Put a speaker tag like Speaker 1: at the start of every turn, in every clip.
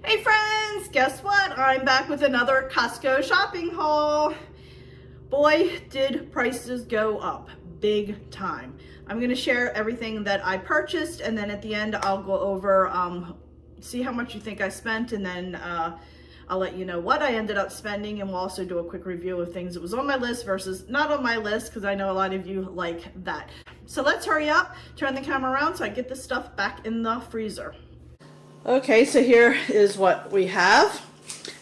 Speaker 1: Hey friends, guess what? I'm back with another Costco shopping haul. Boy, did prices go up big time. I'm gonna share everything that I purchased, and then at the end I'll go over, see how much you think I spent, and then I'll let you know what I ended up spending, and we'll also do a quick review of things that was on my list versus not on my list, because I know a lot of you like that. So let's hurry up, turn the camera around so I get this stuff back in the freezer. Okay, so here is what we have.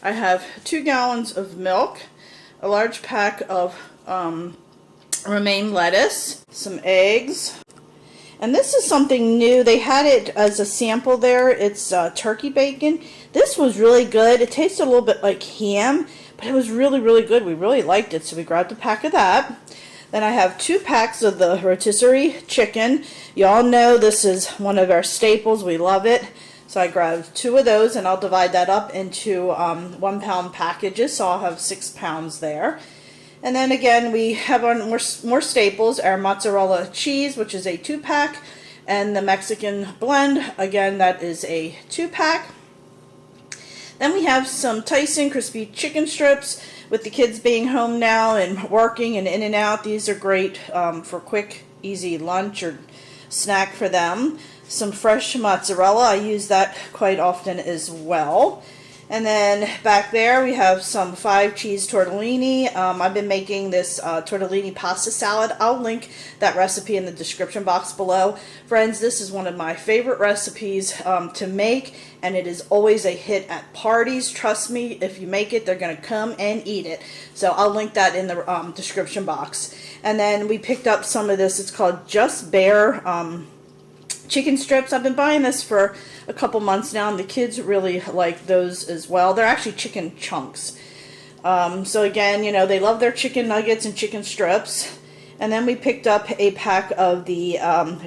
Speaker 1: I have 2 gallons of milk, a large pack of romaine lettuce, some eggs, and this is something new. They had it as a sample there. It's turkey bacon. This was really good. It tasted a little bit like ham, but it was really, really good. We really liked it, so we grabbed a pack of that. Then I have 2 packs of the rotisserie chicken. Y'all know this is one of our staples. We love it. So I grabbed 2 of those, and I'll divide that up into 1 pound packages, so I'll have 6 pounds there. And then again, we have our more staples, our mozzarella cheese, which is a 2 pack, and the Mexican blend, again, that is a 2 pack. Then we have some Tyson crispy chicken strips. With the kids being home now and working and in and out, these are great for quick, easy lunch or snack for them. Some fresh mozzarella, I use that quite often as well. And then back there we have some 5 cheese tortellini. I've been making this tortellini pasta salad. I'll link that recipe in the description box below. Friends, this is one of my favorite recipes to make, and it is always a hit at parties. Trust me, if you make it, they're going to come and eat it. So I'll link that in the description box. And then we picked up some of this. It's called Just Bare chicken strips. I've been buying this for a couple months now, and the kids really like those as well. They're actually chicken chunks. So again, you know, they love their chicken nuggets and chicken strips. And then we picked up a pack of the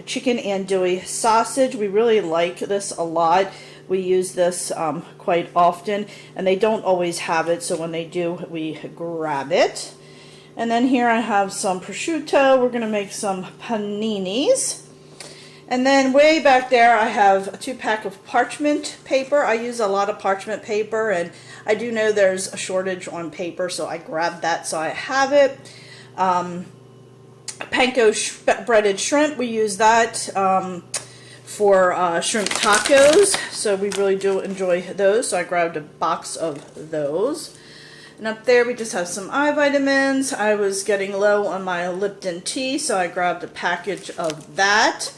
Speaker 1: chicken andouille sausage. We really like this a lot. We use this quite often, and they don't always have it, so when they do, we grab it. And then here I have some prosciutto. We're going to make some paninis. And then way back there I have a 2 pack of parchment paper. I use a lot of parchment paper, and I do know there's a shortage on paper, so I grabbed that so I have it. Panko breaded shrimp, we use that for shrimp tacos, so we really do enjoy those, so I grabbed a box of those. And up there we just have some eye vitamins. I was getting low on my Lipton tea, so I grabbed a package of that.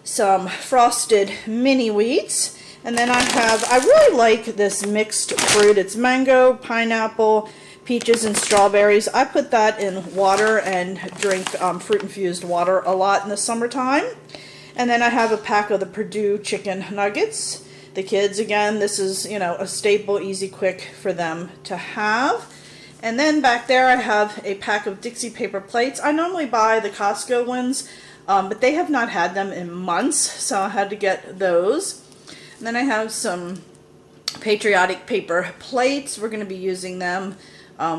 Speaker 1: Some frosted mini wheats, and then I really like this mixed fruit. It's mango, pineapple, peaches, and strawberries. I put that in water and drink fruit infused water a lot in the summertime. And then I have a pack of the Purdue chicken nuggets. The kids, again, this is, you know, a staple, easy, quick for them to have. And then back there I have a pack of Dixie paper plates. I normally buy the Costco ones, but they have not had them in months, so I had to get those. And then I have some patriotic paper plates. We're going to be using them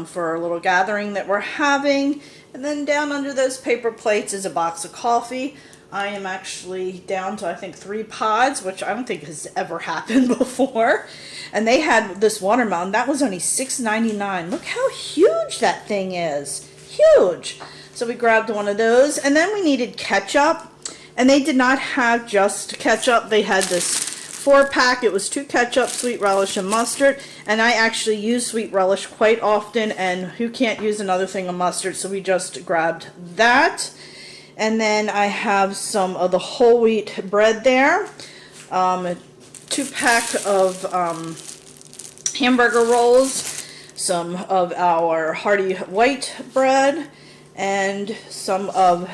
Speaker 1: for a little gathering that we're having. And then down under those paper plates is a box of coffee. I am actually down to, I think, 3 pods, which I don't think has ever happened before. And they had this watermelon. That was only $6.99. Look how huge that thing is. Huge. So we grabbed one of those, and then we needed ketchup, and they did not have just ketchup. They had this 4-pack. It was 2 ketchup, sweet relish, and mustard, and I actually use sweet relish quite often, and who can't use another thing of mustard, so we just grabbed that. And then I have some of the whole wheat bread there, a 2-pack of hamburger rolls, some of our hearty white bread, and some of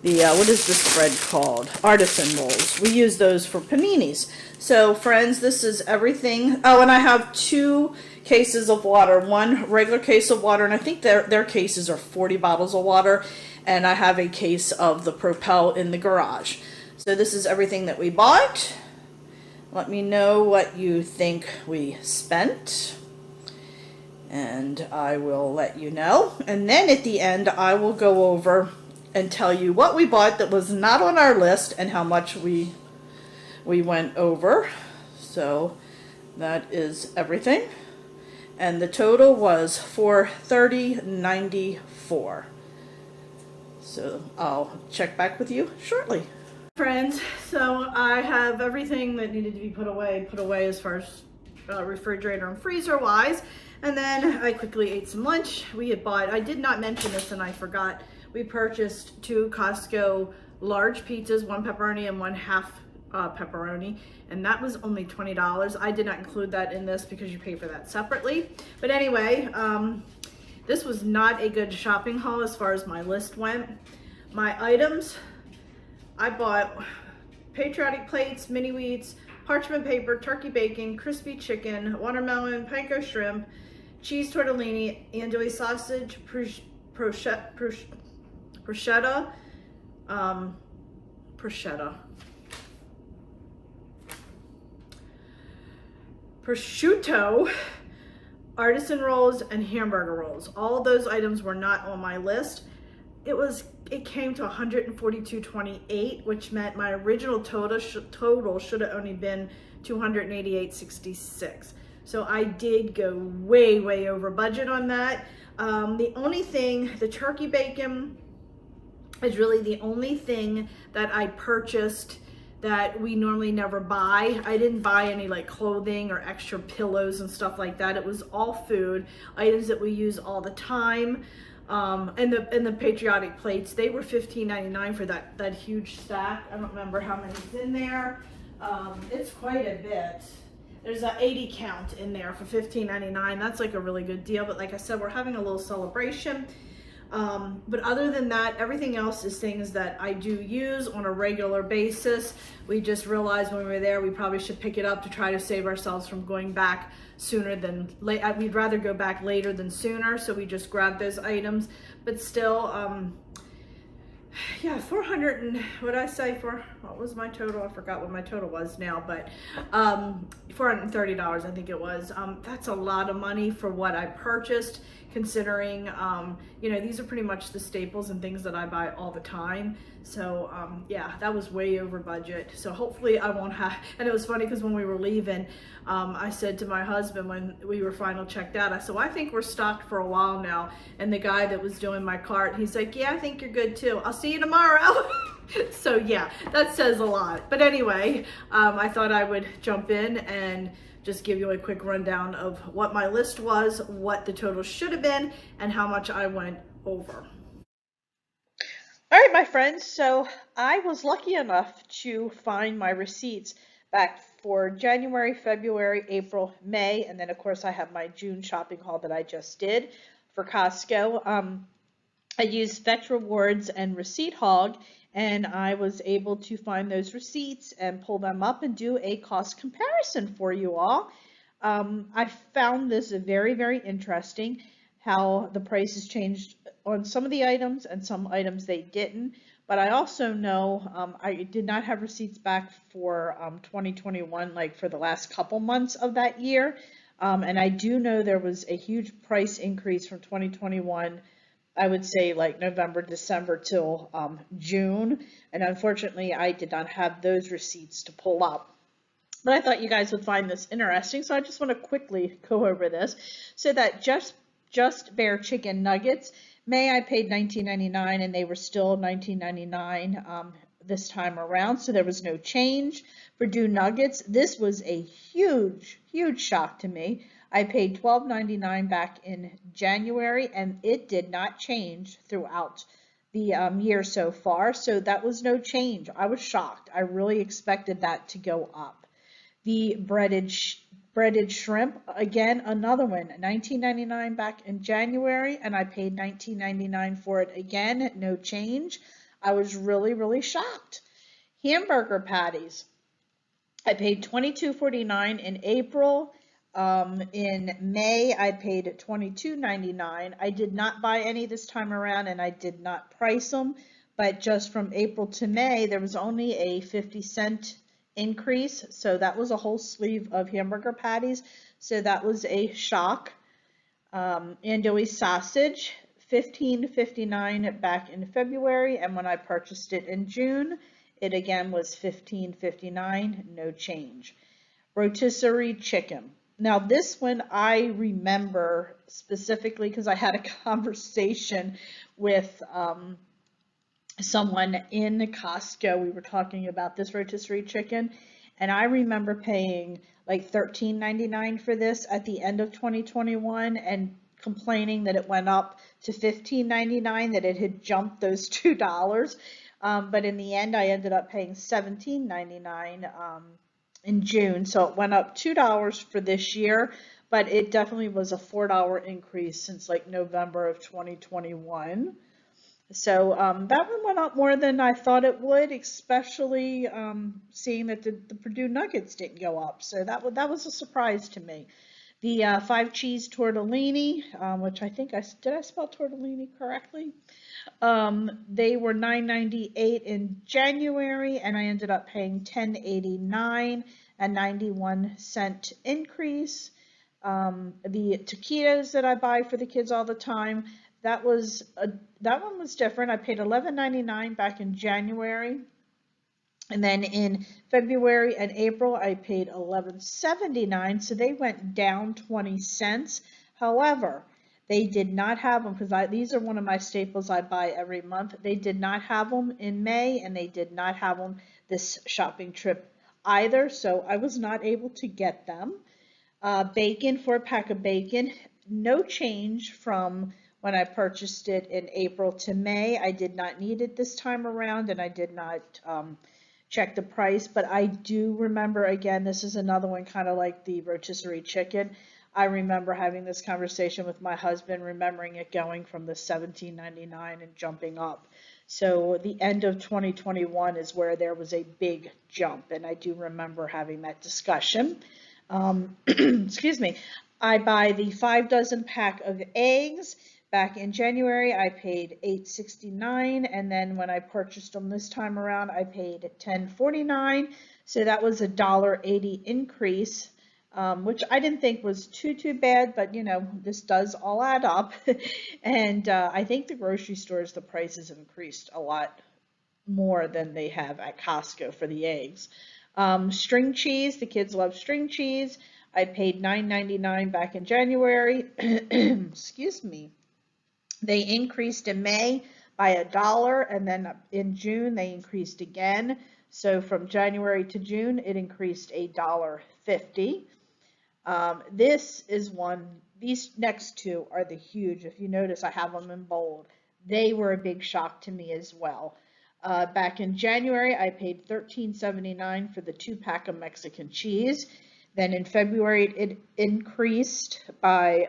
Speaker 1: the, what is this bread called? Artisan rolls. We use those for paninis. So friends, this is everything. Oh, and I have 2 cases of water. 1 regular case of water, and I think their cases are 40 bottles of water. And I have a case of the Propel in the garage. So this is everything that we bought. Let me know what you think we spent, and I will let you know. And then at the end I will go over and tell you what we bought that was not on our list and how much we went over. So That is everything. And the total was $430.94. So I'll check back with you shortly. Friends, so I have everything that needed to be put away as far as refrigerator and freezer wise. And then I quickly ate some lunch. We had bought, I did not mention this and I forgot, we purchased 2 Costco large pizzas, 1 pepperoni and 1 half pepperoni, and that was only $20. I did not include that in this because you pay for that separately. But anyway, this was not a good shopping haul as far as my list went. My items, I bought patriotic plates, mini wheats, parchment paper, turkey bacon, crispy chicken, watermelon, panko shrimp, cheese tortellini, andouille sausage, prosciutto, artisan rolls, and hamburger rolls. All those items were not on my list. It came to $142.28, which meant my original total should have only been $288.66. So I did go way over budget on that. The only thing, the turkey bacon is really the only thing that I purchased that we normally never buy. I didn't buy any like clothing or extra pillows and stuff like that. It was all food, items that we use all the time. And the patriotic plates, they were $15.99 for that huge stack. I don't remember how many's in there. It's quite a bit. There's an 80 count in there for $15.99. That's like a really good deal. But like I said, we're having a little celebration. But other than that, everything else is things that I do use on a regular basis. We just realized when we were there, we probably should pick it up to try to save ourselves from going back sooner than late. We'd rather go back later than sooner. So we just grabbed those items, but still, yeah, 400 and what I say for, what was my total? I forgot what my total was now, but $430, I think it was. That's a lot of money for what I purchased, considering, you know, these are pretty much the staples and things that I buy all the time. So yeah, that was way over budget. So hopefully I won't have, and it was funny because when we were leaving, I said to my husband when we were final checked out, I said, well, I think we're stocked for a while now. And the guy that was doing my cart, he's like, yeah, I think you're good too. I'll see you tomorrow. So yeah, that says a lot. But anyway, I thought I would jump in and just give you a quick rundown of what my list was, what the total should have been, and how much I went over. All right, my friends, so I was lucky enough to find my receipts back for January, February, April, May, and then of course I have my June shopping haul that I just did for Costco. I used Fetch Rewards and Receipt Hog, and I was able to find those receipts and pull them up and do a cost comparison for you all. I found this very interesting, how the prices changed on some of the items and some items they didn't. But I also know I did not have receipts back for 2021, like for the last couple months of that year. And I do know there was a huge price increase from 2021, I would say like November, December till June. And unfortunately, I did not have those receipts to pull up. But I thought you guys would find this interesting, so I just want to quickly go over this. So that just bare chicken nuggets, May I paid $19.99 and they were still $19.99 this time around, so there was no change. For Do Nuggets, this was a huge shock to me. I paid $12.99 back in January, and it did not change throughout the year so far, so that was no change. I was shocked. I really expected that to go up. The breaded shrimp, again, another one, $19.99 back in January, and I paid $19.99 for it again, no change. I was really shocked. Hamburger patties, I paid $22.49 in April. In May, I paid $22.99. I did not buy any this time around, and I did not price them, but just from April to May, there was only a 50-cent increase, so that was a whole sleeve of hamburger patties, so that was a shock. Andouille sausage, $15.59 back in February, and when I purchased it in June, it again was $15.59, no change. rotisserie chicken. Now this one I remember specifically because I had a conversation with someone in Costco. We were talking about this rotisserie chicken, and I remember paying like $13.99 for this at the end of 2021 and complaining that it went up to $15.99, that it had jumped those $2. But in the end, I ended up paying $17.99 in June. So it went up $2 for this year, but it definitely was a $4 increase since like November of 2021. So that one went up more than I thought it would, especially seeing that the Purdue Nuggets didn't go up. So that was a surprise to me. The 5-cheese tortellini, which I think did I spell tortellini correctly? They were $9.98 in January, and I ended up paying $10.89, a 91-cent increase. The taquitos that I buy for the kids all the time, that one was different. I paid $11.99 back in January, and then in February and April I paid $11.79, so they went down 20 cents. However, they did not have them because these are one of my staples I buy every month. They did not have them in May, and they did not have them this shopping trip either, so I was not able to get them. Bacon, 4-pack of bacon, no change from when I purchased it in April to May. I did not need it this time around, and I did not check the price, but I do remember, again, this is another one kind of like the rotisserie chicken. I remember having this conversation with my husband, remembering it going from the $17.99 and jumping up. So the end of 2021 is where there was a big jump, and I do remember having that discussion. Excuse me. I buy the 5 dozen pack of eggs. Back in January, I paid $8.69, and then when I purchased them this time around, I paid $10.49. So that was a $1.80 increase, which I didn't think was too bad, but you know, this does all add up. And I think the grocery stores, the prices have increased a lot more than they have at Costco for the eggs. String cheese, the kids love string cheese. I paid $9.99 back in January. Excuse me. They increased in May by $1, and then in June they increased again. So from January to June, it increased $1.50. This is one, these next two are the huge. If you notice, I have them in bold. They were a big shock to me as well. Back in January, I paid $13.79 for the 2-pack of Mexican cheese. Then in February, it increased by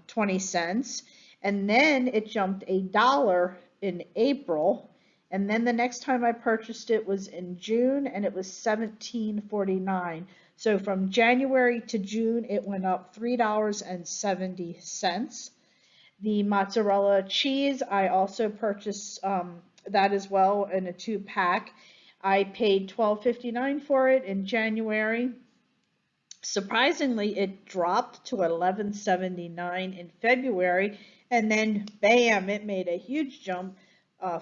Speaker 1: 20 cents. And then it jumped $1 in April. And then the next time I purchased it was in June, and it was $17.49. So from January to June, it went up $3.70. The mozzarella cheese, I also purchased that as well in a 2-pack. I paid $12.59 for it in January. Surprisingly, it dropped to $11.79 in February, and then bam, it made a huge jump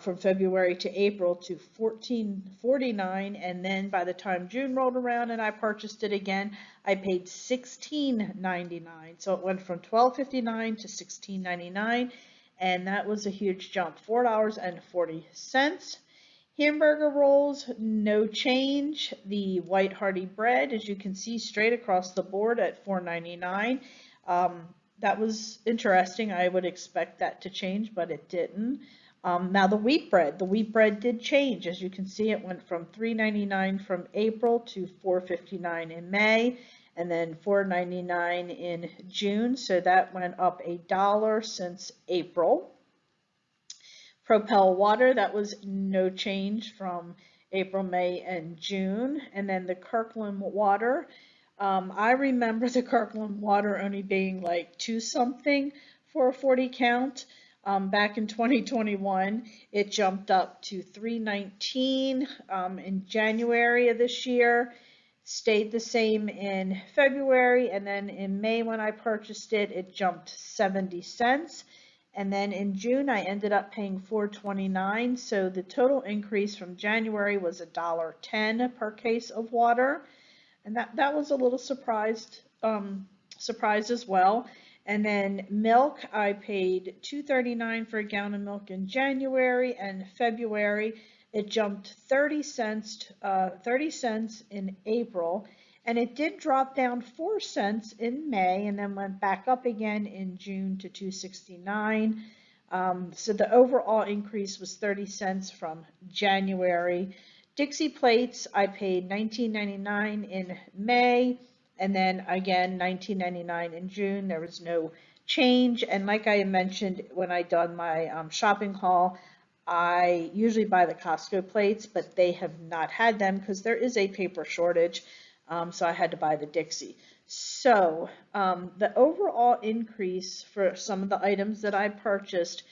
Speaker 1: from February to April to $14.49, and then by the time June rolled around and I purchased it again, I paid $16.99. So it went from $12.59 to $16.99, and that was a huge jump, $4.40. Hamburger rolls, no change. The white hearty bread, as you can see, straight across the board at $4.99. That was interesting. I would expect that to change, but it didn't. Now the wheat bread did change. As you can see, it went from $3.99 from April to $4.59 in May, and then $4.99 in June. So that went up $1 since April. Propel water, that was no change from April, May, and June. And then the Kirkland water, I remember the Kirkland water only being like 2 something for a 40 count. Back in 2021, it jumped up to $3.19 in January of this year, stayed the same in February, and then in May when I purchased it, it jumped 70 cents. And then in June, I ended up paying $4.29. So the total increase from January was $1.10 per case of water.
Speaker 2: and that was a little surprised as well. And then milk, I paid $2.39 for a gallon of milk in January, and February it jumped 30 cents in April, and it did drop down 4 cents in May, and then went back up again in June to 2.69. So the overall increase was 30 cents from January. Dixie plates, I paid $19.99 in May, and then again $19.99 in June. There was no change. And like I mentioned when I done my shopping haul, I usually buy the Costco plates, but they have not had them because there is a paper shortage. So I had to buy the Dixie. So the overall increase for some of the items that I purchased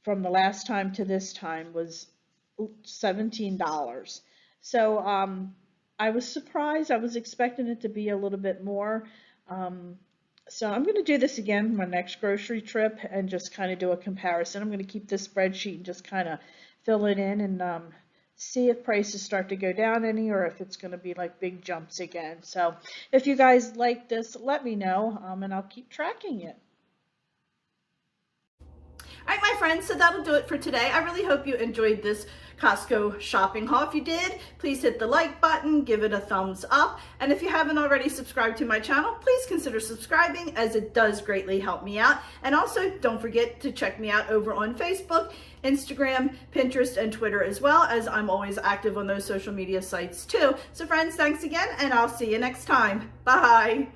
Speaker 2: from the last time to this time was $17. So I was surprised. I was expecting it to be a little bit more. So I'm going to do this again my next grocery trip and just kind of do a comparison. I'm going to keep this spreadsheet and just kind of fill it in and see if prices start to go down any or if it's going to be like big jumps again. So if you guys like this, let me know and I'll keep tracking it.
Speaker 1: All right, my friends, so that'll do it for today. I really hope you enjoyed this Costco shopping haul. If you did, please hit the like button, give it a thumbs up. And if you haven't already subscribed to my channel, please consider subscribing as it does greatly help me out. And also don't forget to check me out over on Facebook, Instagram, Pinterest, and Twitter as well, as I'm always active on those social media sites too. So friends, thanks again, and I'll see you next time. Bye.